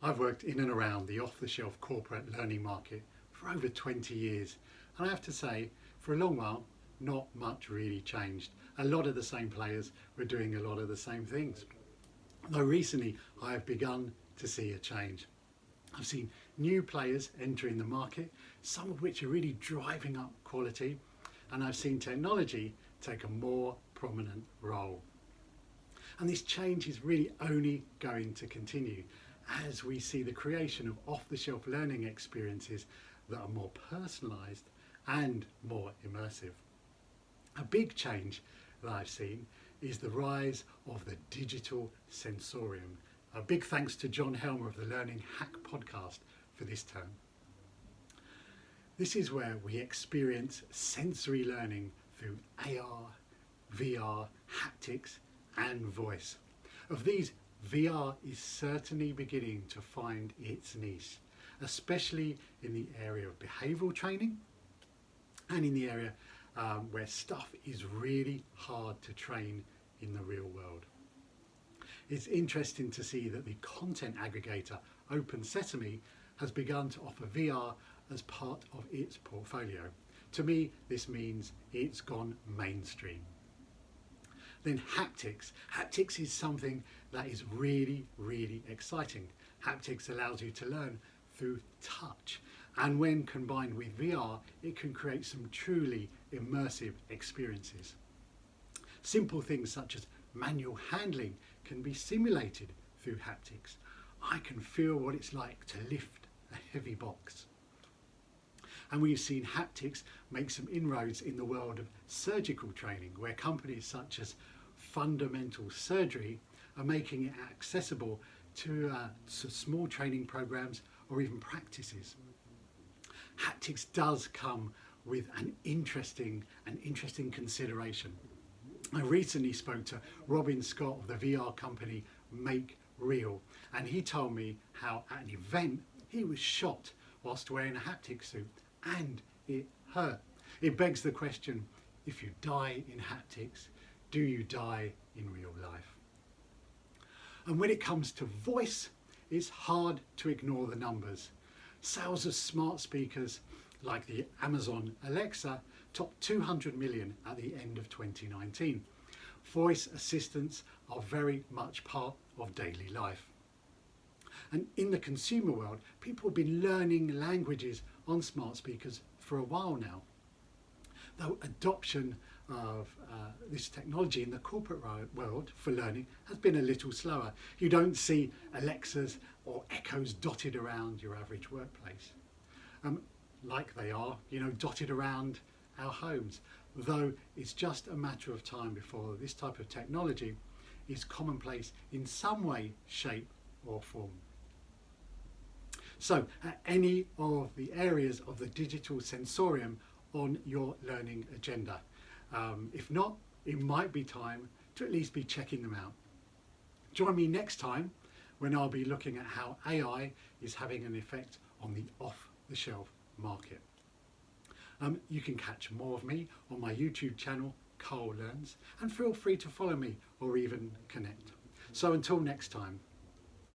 I've worked in and around the off-the-shelf corporate learning market for over 20 years, and I have to say, for a long while, not much really changed. A lot of the same players were doing a lot of the same things. Though recently I have begun to see a change. I've seen new players entering the market, some of which are really driving up quality, and I've seen technology take a more prominent role. And this change is really only going to continue as we see the creation of off-the-shelf learning experiences that are more personalised and more immersive. A big change that I've seen is the rise of the digital sensorium. A big thanks to John Helmer of the Learning Hack podcast for this term. This is where we experience sensory learning through AR, VR, haptics and voice. Of these, VR is certainly beginning to find its niche, especially in the area of behavioural training and in the area where stuff is really hard to train in the real world. It's interesting to see that the content aggregator Open Sesame has begun to offer VR as part of its portfolio. To me, this means it's gone mainstream. Then haptics. Haptics is something that is really, really exciting. Haptics allows you to learn through touch, and when combined with VR, it can create some truly immersive experiences. Simple things such as manual handling can be simulated through haptics. I can feel what it's like to lift a heavy box. And we've seen haptics make some inroads in the world of surgical training, where companies such as Fundamental Surgery are making it accessible to small training programs or even practices. Haptics does come with an interesting consideration. I recently spoke to Robin Scott of the VR company Make Real, and he told me how at an event he was shot whilst wearing a haptic suit and it hurt. It begs the question, if you die in haptics, do you die in real life? And when it comes to voice, it's hard to ignore the numbers. Sales of smart speakers like the Amazon Alexa topped 200 million at the end of 2019. Voice assistants are very much part of daily life. And in the consumer world, people have been learning languages on smart speakers for a while now. Though adoption of this technology in the corporate world for learning has been a little slower. You don't see Alexas or Echoes dotted around your average workplace, like they are, dotted around our homes, though it's just a matter of time before this type of technology is commonplace in some way, shape or form. So, any of the areas of the digital sensorium on your learning agenda? If not, it might be time to at least be checking them out. Join me next time when I'll be looking at how AI is having an effect on the off-the-shelf market. You can catch more of me on my YouTube channel, Carl Learns, and feel free to follow me or even connect. So until next time,